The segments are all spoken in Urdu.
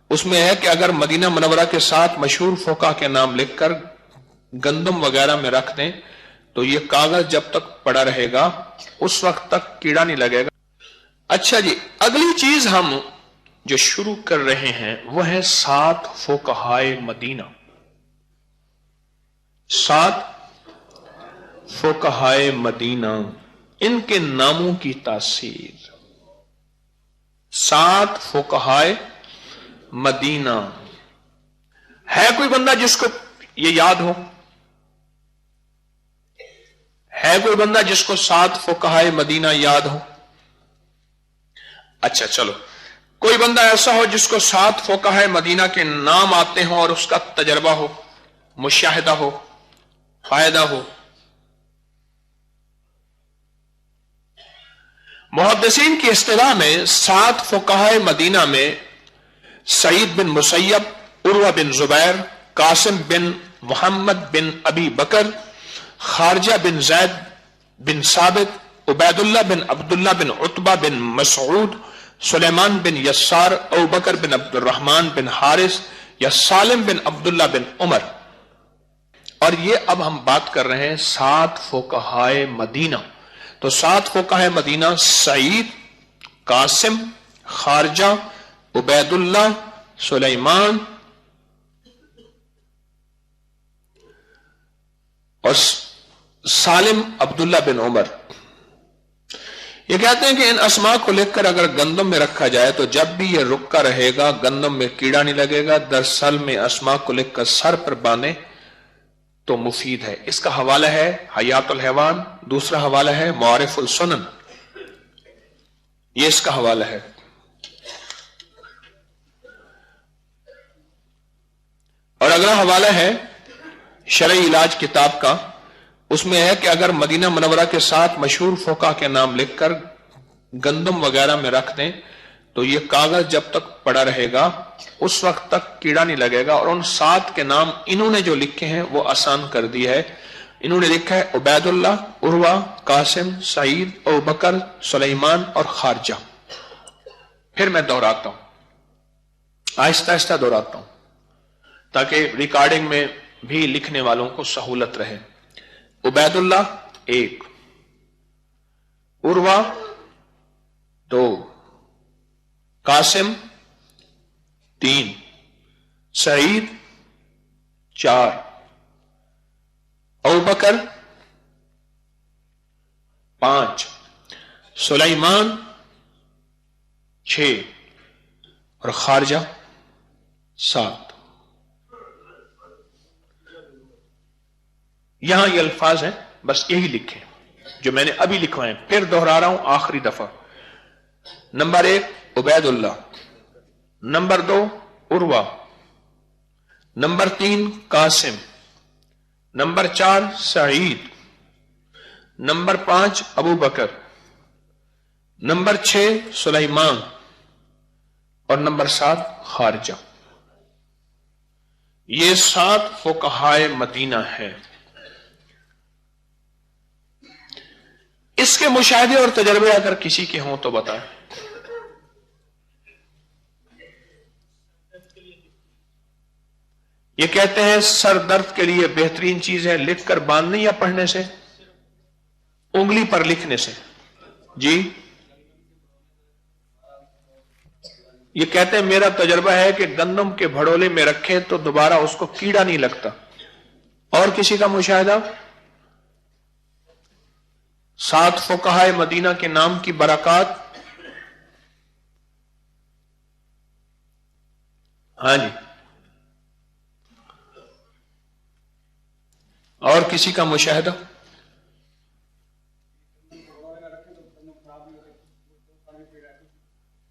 اس میں ہے کہ اگر مدینہ منورہ کے ساتھ مشہور فقہ کے نام لکھ کر گندم وغیرہ میں رکھ دیں تو یہ کاغذ جب تک پڑا رہے گا اس وقت تک کیڑا نہیں لگے گا۔ اچھا جی، اگلی چیز ہم جو شروع کر رہے ہیں وہ ہے 7 فقہائے مدینہ۔ 7 فقہائے مدینہ، ان کے ناموں کی تاثیر۔ 7 فقہائے مدینہ، ہے کوئی بندہ جس کو یہ یاد ہو؟ ہے کوئی بندہ جس کو 7 فقہائے مدینہ یاد ہو؟ اچھا چلو، کوئی بندہ ایسا ہو جس کو 7 فقہائے مدینہ کے نام آتے ہوں اور اس کا تجربہ ہو، مشاہدہ ہو، فائدہ ہو۔ محدثین کی اصطلاح میں 7 فقہائے مدینہ میں سعید بن مسیب، عروہ بن زبیر، قاسم بن محمد بن ابی بکر، خارجہ بن زید بن ثابت، عبید اللہ بن عبداللہ بن عتبہ بن مسعود، سلیمان بن یسار، ابو بکر بن عبد الرحمن بن حارث یا سالم بن عبداللہ بن عمر۔ اور یہ اب ہم بات کر رہے ہیں 7 فقہائے مدینہ۔ تو 7 فقہائے مدینہ سعید، قاسم، خارجہ، عبید اللہ، سلیمان اور سالم عبداللہ بن عمر۔ یہ کہتے ہیں کہ ان اسماء کو لکھ کر اگر گندم میں رکھا جائے تو جب بھی یہ رکا رہے گا گندم میں کیڑا نہیں لگے گا۔ دراصل میں اسماء کو لکھ کر سر پر باندھیں تو مفید ہے۔ اس کا حوالہ ہے حیات الحیوان، دوسرا حوالہ ہے معارف السنن، یہ اس کا حوالہ ہے۔ اور اگلا حوالہ ہے شرعی علاج کتاب کا، اس میں ہے کہ اگر مدینہ منورہ کے ساتھ مشہور فقہ کے نام لکھ کر گندم وغیرہ میں رکھ دیں تو یہ کاغذ جب تک پڑا رہے گا اس وقت تک کیڑا نہیں لگے گا۔ اور ان 7 کے نام انہوں نے جو لکھے ہیں وہ آسان کر دی ہے۔ انہوں نے لکھا ہے عبید اللہ، عروہ، قاسم، سعید، ابو بکر، سلیمان اور خارجہ۔ پھر میں دہراتا ہوں، آہستہ آہستہ دہراتا ہوں تاکہ ریکارڈنگ میں بھی لکھنے والوں کو سہولت رہے۔ عبید اللہ 1، عروہ 2، قاسم 3، سعید 4، ابو بکر 5، سلیمان 6 اور خارجہ 7۔ یہاں یہ الفاظ ہیں، بس یہی لکھیں جو میں نے ابھی لکھوائے ہیں، پھر دہرا رہا ہوں آخری دفعہ۔ نمبر 1 عبید اللہ، نمبر 2 عروہ، نمبر 3 قاسم، نمبر 4 سعید، نمبر 5 ابو بکر، نمبر 6 سلیمان اور نمبر 7 خارجہ۔ یہ 7 فقہائے مدینہ ہے۔ اس کے مشاہدے اور تجربے اگر کسی کے ہوں تو بتائیں۔ یہ کہتے ہیں سر درد کے لیے بہترین چیز ہے لکھ کر باندھنے یا پڑھنے سے؟ انگلی پر لکھنے سے۔ جی یہ کہتے ہیں میرا تجربہ ہے کہ گندم کے بھڑولے میں رکھے تو دوبارہ اس کو کیڑا نہیں لگتا۔ اور کسی کا مشاہدہ؟ 7 فقہائے مدینہ کے نام کی برکات؟ ہاں جی، اور کسی کا مشاہدہ؟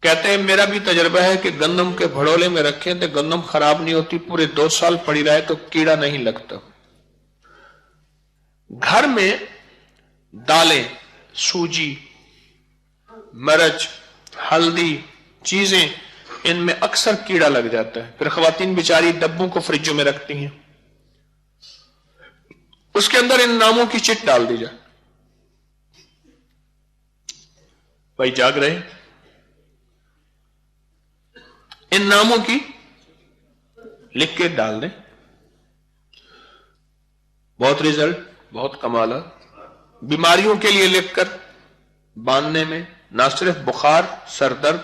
کہتے ہیں میرا بھی تجربہ ہے کہ گندم کے بھڑولے میں رکھیں تو گندم خراب نہیں ہوتی، پورے 2 سال پڑی رہے تو کیڑا نہیں لگتا۔ گھر میں دالیں، سوجی، مرچ، ہلدی چیزیں، ان میں اکثر کیڑا لگ جاتا ہے، پھر خواتین بیچاری ڈبوں کو فریجوں میں رکھتی ہیں، اس کے اندر ان ناموں کی چٹ ڈال دی جائے۔ بھائی جاگ رہے؟ ان ناموں کی لکھ کے ڈال دیں. بہت رزلٹ، بہت کمالات. بیماریوں کے لیے لکھ کر باندھنے میں نہ صرف بخار سر درد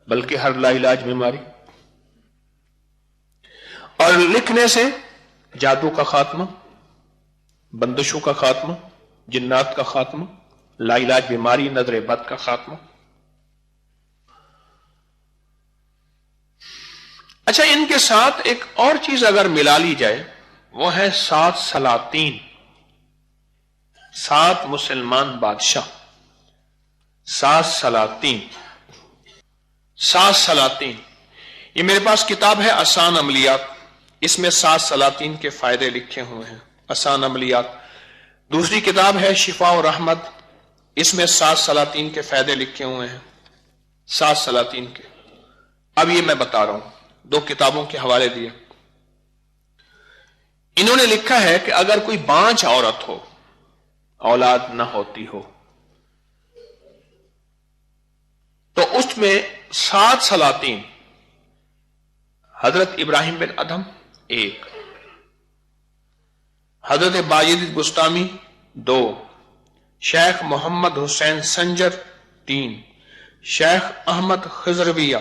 بلکہ ہر لا علاج بیماری. اور لکھنے سے جادو کا خاتمہ، بندشوں کا خاتمہ، جنات کا خاتمہ، لا علاج بیماری نظر بد کا خاتمہ. اچھا، ان کے ساتھ ایک اور چیز اگر ملا لی جائے وہ ہے 7 سلاطین، 7 مسلمان بادشاہ. 7 سلاطین، 7 سلاطین. یہ میرے پاس کتاب ہے آسان عملیات، اس میں 7 سلاطین کے فائدے لکھے ہوئے ہیں. آسان عملیات. دوسری کتاب ہے شفا و رحمت، اس میں 7 سلاطین کے فائدے لکھے ہوئے ہیں. 7 سلاطین کے. اب یہ میں بتا رہا ہوں، 2 کتابوں کے حوالے دیے. انہوں نے لکھا ہے کہ اگر کوئی بانجھ عورت ہو، اولاد نہ ہوتی ہو، تو اس میں 7 سلاطین. حضرت ابراہیم بن ادہم 1، حضرت باجد بستامی 2، شیخ محمد حسین سنجر 3، شیخ احمد خضرویہ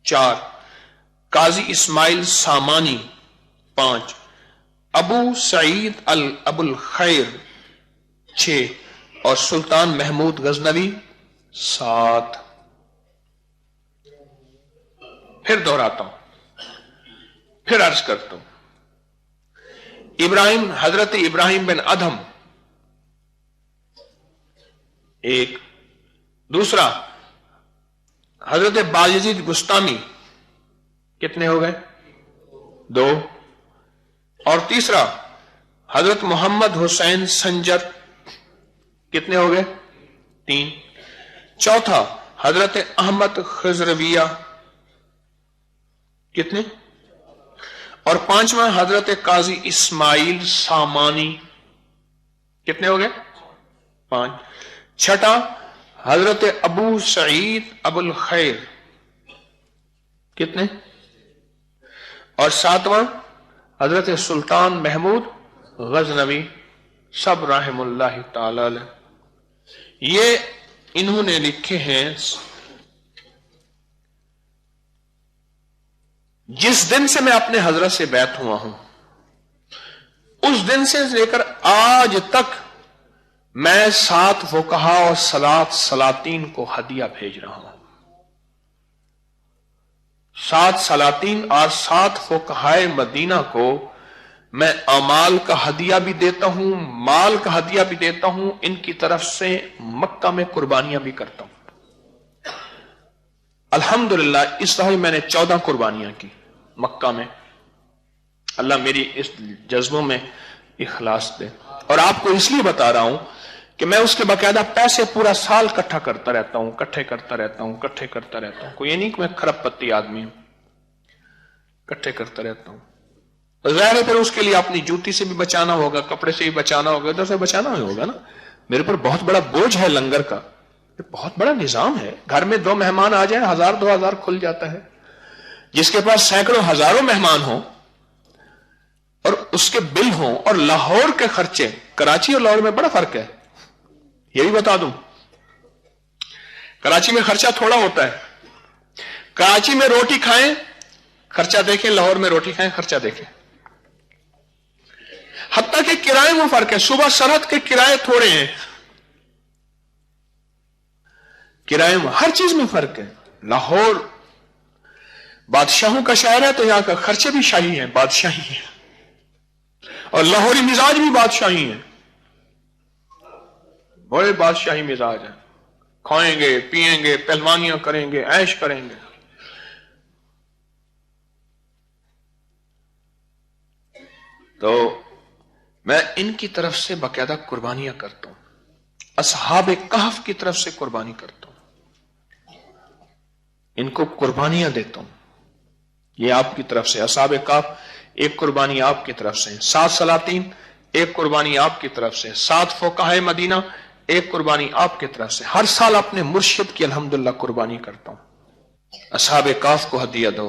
4، قاضی اسماعیل سامانی 5، ابو سعید ابو الخیر 6، اور سلطان محمود غزنوی 7. پھر دہراتا ہوں، پھر عرض کرتا ہوں. حضرت ابراہیم بن ادہم 1، دوسرا حضرت باجد بستامی کتنے ہو گئے؟ 2، اور تیسرا حضرت محمد حسین سنجر کتنے ہو گئے؟ 3، چوتھا حضرت احمد خضرویہ کتنے؟ اور 5واں حضرت قاضی اسماعیل سامانی کتنے ہو گئے؟ 5. چھٹا حضرت ابو سعید ابو الخیر کتنے؟ اور 7واں حضرت سلطان محمود غزنوی، سب رحم اللہ تعالی علیہ. یہ انہوں نے لکھے ہیں. جس دن سے میں اپنے حضرت سے بیعت ہوا ہوں، اس دن سے لے کر آج تک میں 7 فقہا اور 7 سلاطین کو ہدیہ بھیج رہا ہوں. 7 سلاطین اور 7 فقہائے مدینہ کو میں اعمال کا ہدیہ بھی دیتا ہوں، مال کا ہدیہ بھی دیتا ہوں. ان کی طرف سے مکہ میں قربانیاں بھی کرتا ہوں. الحمدللہ اس دفعہ میں نے 14 قربانیاں کی مکہ میں. اللہ میری اس جذبوں میں اخلاص دے. اور آپ کو اس لیے بتا رہا ہوں کہ میں اس کے باقاعدہ پیسے پورا سال اکٹھا کرتا رہتا ہوں، اکٹھے کرتا رہتا ہوں. کوئی یہ نہیں کہ میں کھرب پتی آدمی ہوں، اکٹھے کرتا رہتا ہوں. ظاہر ہے پھر اس کے لیے اپنی جوتی سے بھی بچانا ہوگا، کپڑے سے بھی بچانا ہوگا، ادھر سے بچانا ہوگا نا. میرے پر بہت بڑا بوجھ ہے لنگر کا، بہت بڑا نظام ہے. گھر میں 2 مہمان آ جائیں 1000-2000 کھل جاتا ہے. جس کے پاس سینکڑوں ہزاروں مہمان ہوں اور اس کے بل ہوں، اور لاہور کے خرچے، کراچی اور لاہور میں بڑا فرق ہے، یہ بھی بتا دوں. کراچی میں خرچہ تھوڑا ہوتا ہے. کراچی میں روٹی کھائیں خرچہ دیکھیں، لاہور میں روٹی کھائیں خرچہ دیکھیں. حتیٰ کہ کرائے میں فرق ہے. صبح سرحد کے کرائے تھوڑے ہیں، کرائے میں ہر چیز میں فرق ہے. لاہور بادشاہوں کا شہر ہے تو یہاں کا خرچے بھی شاہی ہیں، بادشاہی ہیں، اور لاہوری مزاج بھی بادشاہی ہیں، بڑے بادشاہی مزاج ہیں. کھائیں گے، پیئیں گے، پہلوانیاں کریں گے، عیش کریں گے. تو میں ان کی طرف سے باقاعدہ قربانیاں کرتا ہوں. اصحاب کہف کی طرف سے قربانی کرتا ہوں، ان کو قربانیاں دیتا ہوں. یہ آپ کی طرف سے اصحاب کہف، ایک قربانی آپ کی طرف سے. 7 سلاطین، ایک قربانی آپ کی طرف سے. 7 فقہائے مدینہ، ایک قربانی آپ کی طرف سے. ہر سال اپنے مرشد کی الحمدللہ قربانی کرتا ہوں. اصحاب کہف کو ہدیہ دو،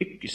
21